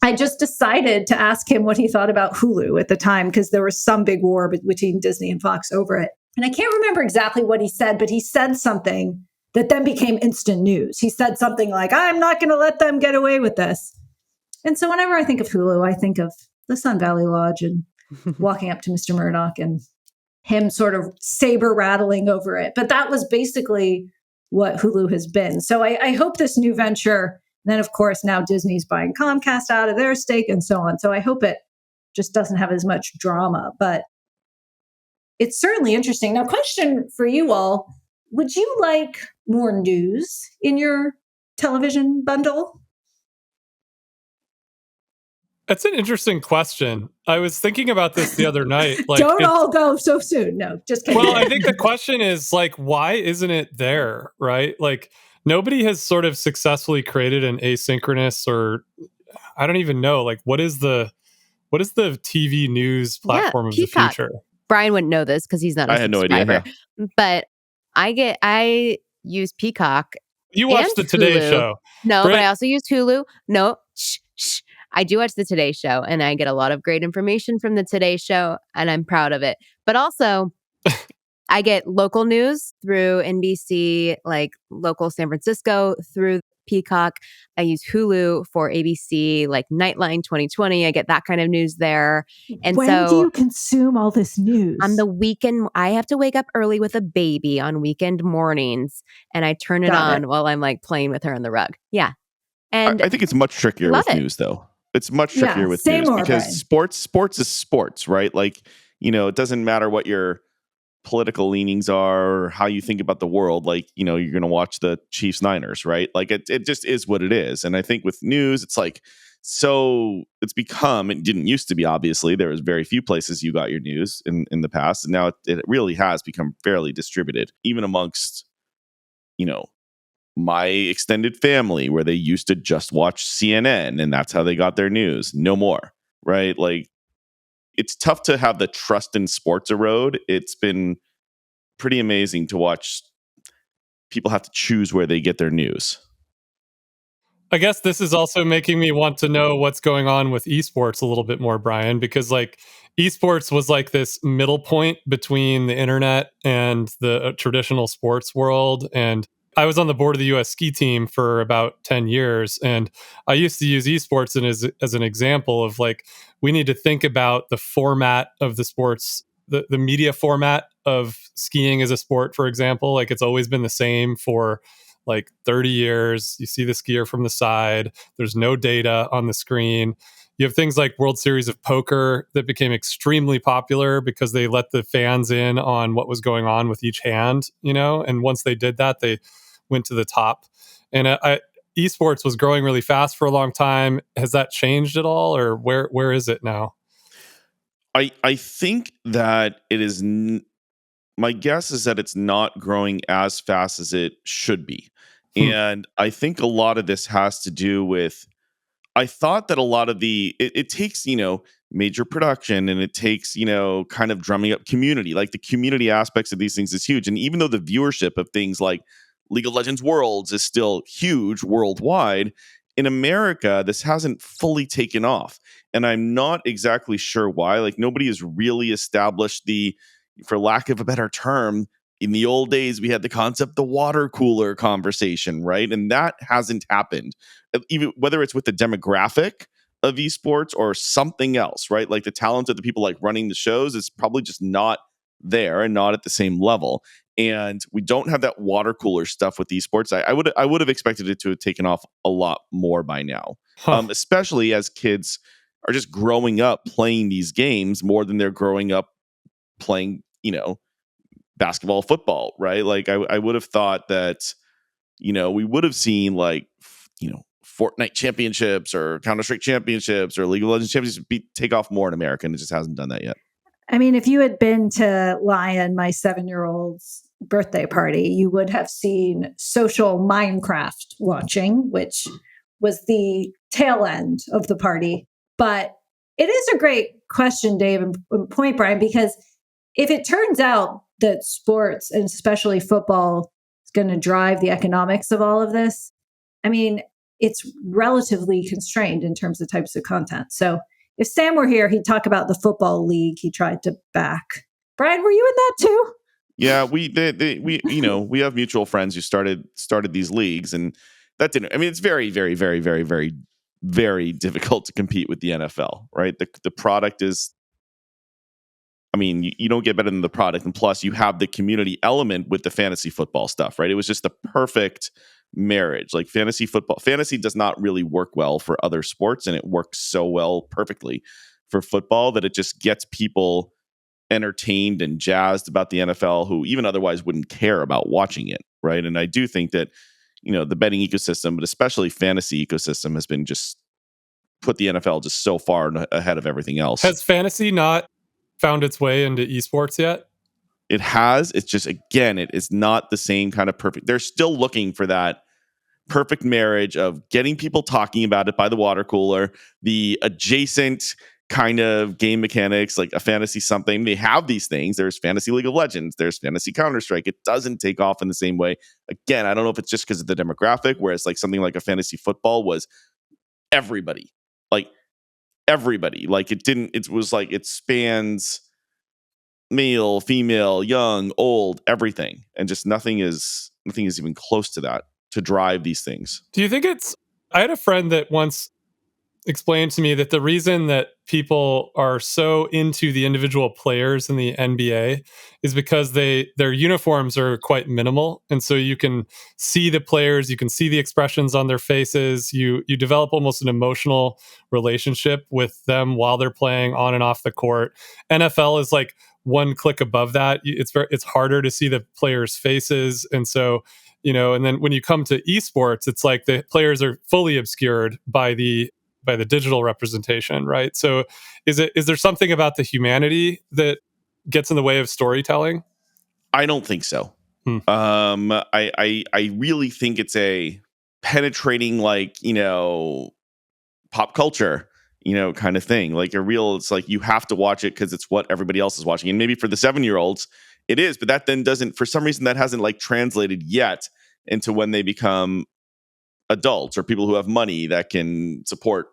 I just decided to ask him what he thought about Hulu at the time, because there was some big war between Disney and Fox over it. And I can't remember exactly what he said, but he said something that then became instant news. He said something like, I'm not going to let them get away with this. And so whenever I think of Hulu, I think of the Sun Valley Lodge and walking up to Mr. Murdoch and him sort of saber rattling over it. But that was basically what Hulu has been. So I hope this new venture then, of course, now Disney's buying Comcast out of their stake and so on. So I hope it just doesn't have as much drama, but it's certainly interesting. Now, question for you all. Would you like more news in your television bundle? That's an interesting question. I was thinking about this the other night. Don't all go so soon. No, just kidding. Well, I think the question is like, why isn't it there? Right? Like, nobody has sort of successfully created an asynchronous, or I don't even know. Like, what is the TV news platform of Peacock. the future? Brian wouldn't know this because he's not a I had no subscriber. idea. But I use Peacock. You watch the Today Hulu. Show. No, Brent- but I also use Hulu. No, shh. I do watch the Today Show, and I get a lot of great information from the Today Show, and I'm proud of it. But also, I get local news through NBC, like local San Francisco, through Peacock. I use Hulu for ABC, like Nightline 2020. I get that kind of news there. And when do you consume all this news? On the weekend, I have to wake up early with a baby on weekend mornings, and I turn it on while I'm like playing with her on the rug. Yeah. And I think it's much trickier with news, though. It's much trickier with news because sports is sports, right? Like, it doesn't matter what your political leanings are or how you think about the world. Like, you're going to watch the Chiefs Niners, right? Like it just is what it is. And I think with news, it's like, so it's become, it didn't used to be, obviously, there was very few places you got your news in the past. And now it really has become fairly distributed, even amongst, my extended family, where they used to just watch CNN and that's how they got their news. No more, right? Like, it's tough to have the trust in sports erode. It's been pretty amazing to watch people have to choose where they get their news. I guess this is also making me want to know what's going on with esports a little bit more, Brian, because like esports was like this middle point between the internet and the traditional sports world. And I was on the board of the US ski team for about 10 years. And I used to use esports as an example of like, we need to think about the format of the sports, the media format of skiing as a sport, for example. Like, it's always been the same for like 30 years. You see the skier from the side. There's no data on the screen. You have things like World Series of Poker that became extremely popular because they let the fans in on what was going on with each hand, and once they did that, they went to the top. And esports was growing really fast for a long time. Has that changed at all, or where is it now? I think that it is. My guess is that it's not growing as fast as it should be, and I think a lot of this has to do with. I thought that a lot of it takes major production, and it takes kind of drumming up community. Like, the community aspects of these things is huge, and even though the viewership of things like League of Legends Worlds is still huge worldwide, in America, this hasn't fully taken off. And I'm not exactly sure why. Like, nobody has really established for lack of a better term, in the old days, we had the concept, the water cooler conversation, right? And that hasn't happened. Even whether it's with the demographic of esports or something else, right? Like, the talent of the people like running the shows is probably just not there and not at the same level. And we don't have that water cooler stuff with esports. I would have expected it to have taken off a lot more by now, especially as kids are just growing up playing these games more than they're growing up playing, basketball, football, right? Like, I would have thought that, we would have seen like, Fortnite championships or Counter-Strike championships or League of Legends championships take off more in America, and it just hasn't done that yet. I mean, if you had been to Lion, my 7-year-old's birthday party, you would have seen social Minecraft watching, which was the tail end of the party. But it is a great question, Dave, and point, Brian, because if it turns out that sports, and especially football, is going to drive the economics of all of this, I mean, it's relatively constrained in terms of types of content. So if Sam were here, he'd talk about the football league he tried to back. Brian, were you in that too? Yeah, we we have mutual friends who started these leagues, and that didn't. I mean, it's very, very, very, very, very, very difficult to compete with the NFL, right? The product is. I mean, you don't get better than the product, and plus, you have the community element with the fantasy football stuff, right? It was just the perfect marriage. Like fantasy football, fantasy does not really work well for other sports, and it works so well perfectly for football that it just gets people entertained and jazzed about the NFL who even otherwise wouldn't care about watching it, right? And I do think that, the betting ecosystem, but especially fantasy ecosystem, has been just put the NFL just so far ahead of everything else. Has fantasy not found its way into esports yet? It has. It's just, again, it is not the same kind of perfect. They're still looking for that perfect marriage of getting people talking about it by the water cooler, the adjacent kind of game mechanics, like a fantasy something. They have these things. There's fantasy League of Legends. There's fantasy Counter-Strike. It doesn't take off in the same way. Again, I don't know if it's just because of the demographic, whereas like something like a fantasy football was everybody. Like everybody. Like it was like it spans male, female, young, old, everything. And just nothing is even close to that to drive these things. Do you think I had a friend that once explained to me that the reason that people are so into the individual players in the NBA is because their uniforms are quite minimal, and so you can see the players, you can see the expressions on their faces, you develop almost an emotional relationship with them while they're playing on and off the court. NFL is like one click above that. It's harder to see the players' faces, and so and then when you come to esports, it's like the players are fully obscured by the digital representation, right? So is there something about the humanity that gets in the way of storytelling? I don't think so. I really think it's a penetrating, like, pop culture, kind of thing. Like it's like you have to watch it because it's what everybody else is watching. And maybe for the 7-year-olds it is, but that then doesn't, for some reason, that hasn't like translated yet into when they become adults or people who have money that can support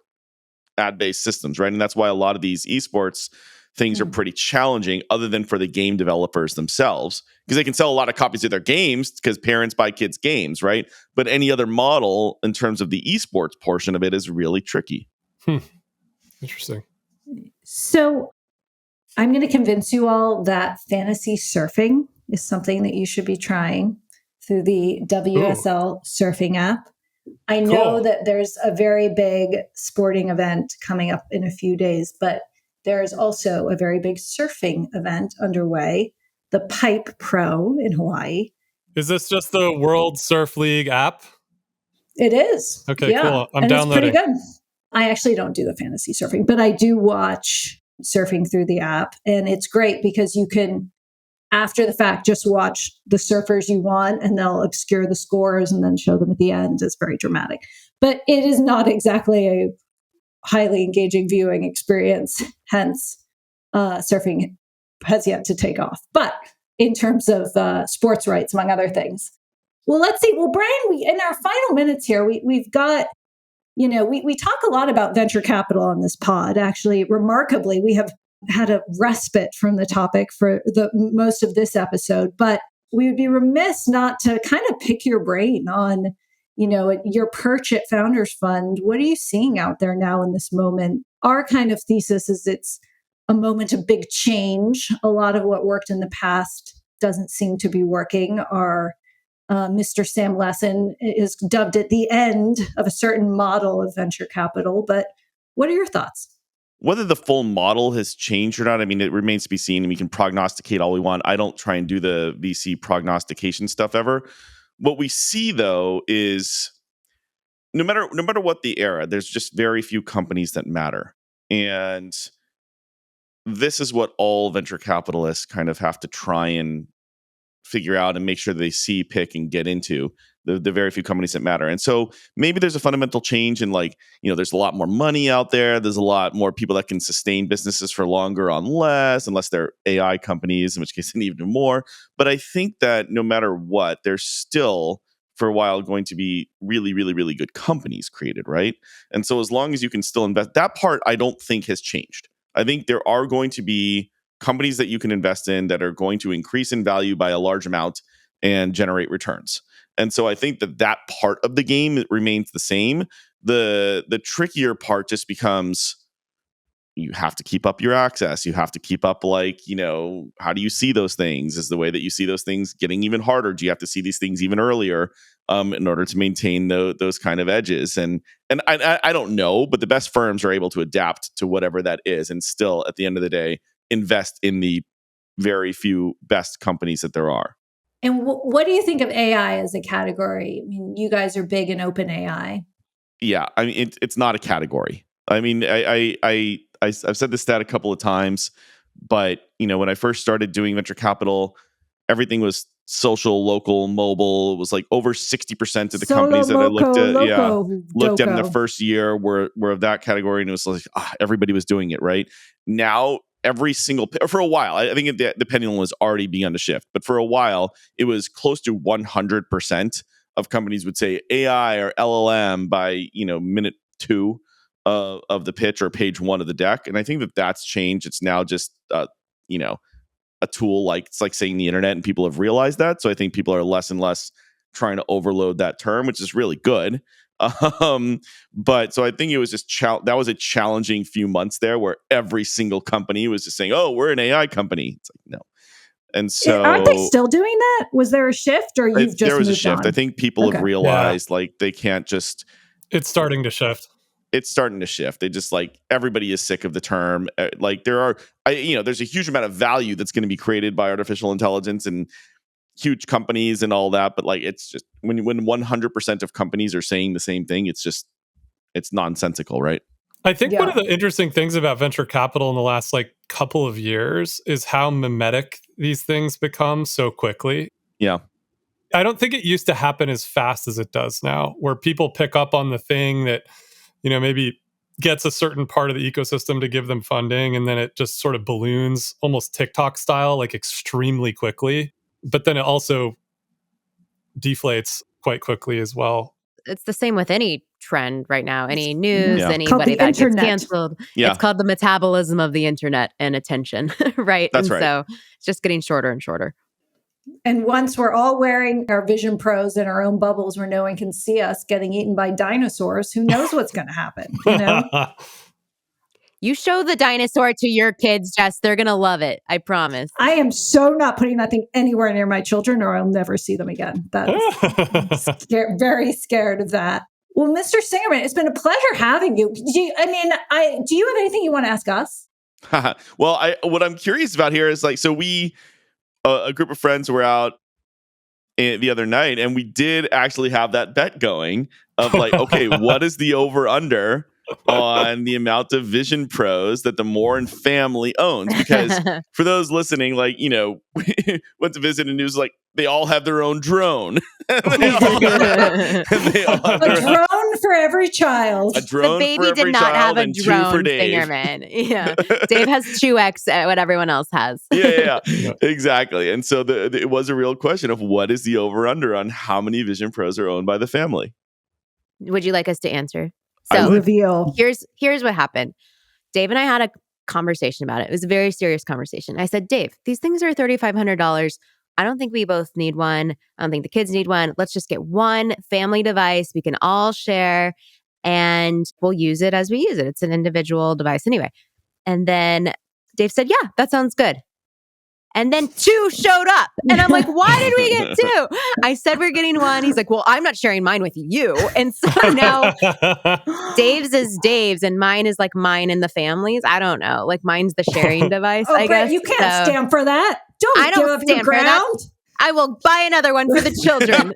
ad-based systems, right? And that's why a lot of these esports things are pretty challenging, other than for the game developers themselves, because they can sell a lot of copies of their games because parents buy kids games, right? But any other model in terms of the esports portion of it is really tricky. Interesting. So I'm going to convince you all that fantasy surfing is something that you should be trying through the WSL surfing app. I know that there's a very big sporting event coming up in a few days, but there's also a very big surfing event underway, the Pipe Pro in Hawaii. Is this just the World Surf League app? It is. Okay, cool. I'm and downloading. It's pretty good. I actually don't do the fantasy surfing, but I do watch surfing through the app. And it's great because you can, after the fact, just watch the surfers you want, and they'll obscure the scores and then show them at the end. It's very dramatic. But it is not exactly a highly engaging viewing experience. Hence, surfing has yet to take off. But in terms of sports rights, among other things. Well, let's see. Well, Brian, in our final minutes here, we've got, we talk a lot about venture capital on this pod. Actually, remarkably, we have had a respite from the topic for the most of this episode, but we would be remiss not to kind of pick your brain on, your perch at Founders Fund. What are you seeing out there now in this moment? Our kind of thesis is it's a moment of big change. A lot of what worked in the past doesn't seem to be working. Our Mr. Sam Lessin is dubbed at the end of a certain model of venture capital. But what are your thoughts? Whether the full model has changed or not, I mean, it remains to be seen, and we can prognosticate all we want. I don't try and do the VC prognostication stuff ever. What we see, though, is no matter what the era, there's just very few companies that matter. And this is what all venture capitalists kind of have to try and figure out and make sure they see, pick, and get into the very few companies that matter. And so maybe there's a fundamental change in, like, there's a lot more money out there. There's a lot more people that can sustain businesses for longer on less, unless they're AI companies, in which case they need even more. But I think that no matter what, there's still, for a while, going to be really, really, really good companies created, right? And so as long as you can still invest, that part I don't think has changed. I think there are going to be companies that you can invest in that are going to increase in value by a large amount and generate returns. And so I think that part of the game remains the same. The trickier part just becomes, you have to keep up your access. You have to keep up, like, how do you see those things? Is the way that you see those things getting even harder? Do you have to see these things even earlier? in order to maintain those kind of edges. And I don't know, but the best firms are able to adapt to whatever that is, and still at the end of the day invest in the very few best companies that there are. And what do you think of AI as a category? I mean, you guys are big in open AI. Yeah, I mean, it's not a category. I mean, I've said this stat a couple of times, but when I first started doing venture capital, everything was social, local, mobile. It was like over 60% of the companies that I looked at, looked at in the first year were of that category, and it was like everybody was doing it, right? Now every single, for a while, I think the pendulum was already begun to shift, but for a while it was close to 100% of companies would say AI or LLM by minute 2 of the pitch or page 1 of the deck. And I think that's changed. It's now just a tool, it's like saying the internet, and people have realized that. So I think people are less and less trying to overload that term, which is really good. But so I think it was just that was a challenging few months there, where every single company was just saying, "Oh, we're an AI company." It's like, no. And so, aren't they still doing that? Was there a shift, or you've just there was a moved shift? on? I think people have realized they can't just. It's starting to shift. It's starting to shift. They just everybody is sick of the term. There's a huge amount of value that's going to be created by artificial intelligence and huge companies and all that. But it's just when 100% of companies are saying the same thing, it's nonsensical, right? I think one of the interesting things about venture capital in the last couple of years is how mimetic these things become so quickly. Yeah. I don't think it used to happen as fast as it does now, where people pick up on the thing that, maybe gets a certain part of the ecosystem to give them funding, and then it just sort of balloons almost TikTok style, extremely quickly. But then it also deflates quite quickly as well. It's the same with any trend right now, any news, Called anybody the that gets internet. canceled. Yeah. It's called the metabolism of the internet and attention, right? That's right. So it's just getting shorter and shorter. And once we're all wearing our Vision Pros in our own bubbles where no one can see us getting eaten by dinosaurs, who knows what's going to happen? You show the dinosaur to your kids, Jess. They're going to love it. I promise. I am so not putting that thing anywhere near my children, or I'll never see them again. That's very scared of that. Well, Mr. Singerman, it's been a pleasure having you. Do you have anything you want to ask us? Well, what I'm curious about here is so we, a group of friends were out the other night, and we did actually have that bet going of okay, what is the over under on the amount of Vision Pros that the Morin family owns? Because for those listening, went to visit, and it was they all have their own drone. A drone for every child. A drone. The baby did not have a drone, Singerman. Yeah, Dave has 2x at what everyone else has. Yeah, exactly. And so it was a real question of what is the over under on how many Vision Pros are owned by the family. Would you like us to answer? So reveal. Here's what happened. Dave and I had a conversation about it. It was a very serious conversation. I said, Dave, these things are $3,500. I don't think we both need one. I don't think the kids need one. Let's just get one family device. We can all share, and we'll use it as we use it. It's an individual device anyway. And then Dave said, yeah, that sounds good. And then 2 showed up. And I'm like, why did we get 2? I said we're getting 1. He's like, well, I'm not sharing mine with you. And so now Dave's is Dave's and mine is mine and the family's. I don't know. Mine's the sharing device, I guess. You can't stand for that. I don't stand for that. I will buy another one for the children.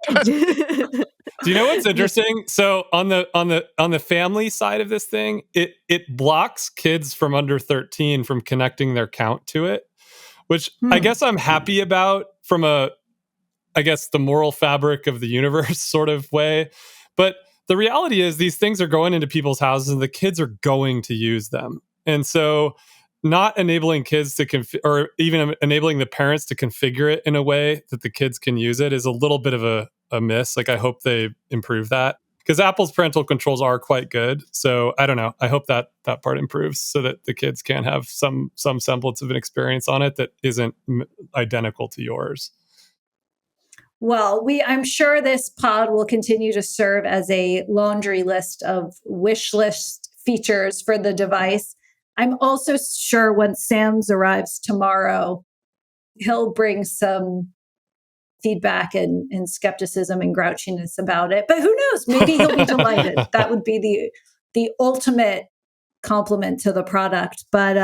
Do you know what's interesting? So on the family side of this thing, it blocks kids from under 13 from connecting their count to it, which I guess I'm happy about from the moral fabric of the universe sort of way. But the reality is these things are going into people's houses and the kids are going to use them. And so not enabling kids to or even enabling the parents to configure it in a way that the kids can use it is a little bit of a miss. I hope they improve that, because Apple's parental controls are quite good. So I don't know. I hope that part improves so that the kids can have some semblance of an experience on it that isn't identical to yours. Well, I'm sure this pod will continue to serve as a laundry list of wish list features for the device. I'm also sure once Sam's arrives tomorrow, he'll bring some feedback and skepticism and grouchiness about it. But who knows? Maybe he'll be delighted. That would be the ultimate compliment to the product. But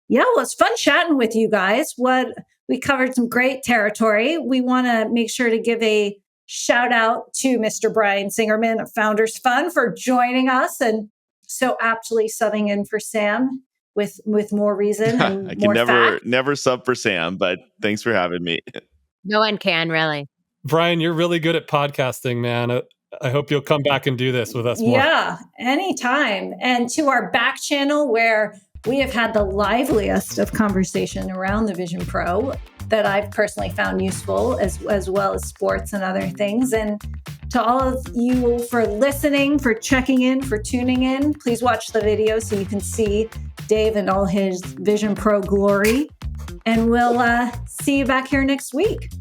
yeah, well, it's fun chatting with you guys. We covered some great territory. We want to make sure to give a shout out to Mr. Brian Singerman of Founders Fund for joining us and so aptly subbing in for Sam with more reason and I more can never sub for Sam, but thanks for having me. No one can, really. Brian, you're really good at podcasting, man. I hope you'll come back and do this with us more. Yeah, anytime. And to our back channel where we have had the liveliest of conversation around the Vision Pro that I've personally found useful, as well as sports and other things. And to all of you for listening, for checking in, for tuning in, please watch the video so you can see Dave and all his Vision Pro glory. And we'll see you back here next week.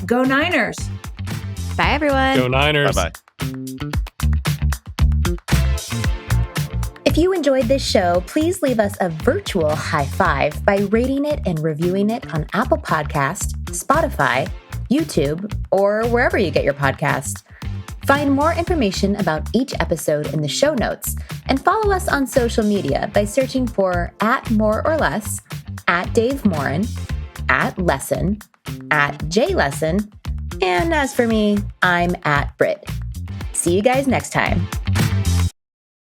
Go Niners. Bye, everyone. Go Niners. Bye-bye. If you enjoyed this show, please leave us a virtual high five by rating it and reviewing it on Apple Podcast, Spotify, YouTube, or wherever you get your podcasts. Find more information about each episode in the show notes and follow us on social media by searching for @MoreOrLess, @DaveMorin, @Lesson, @JLesson, and as for me, I'm @Brit. See you guys next time.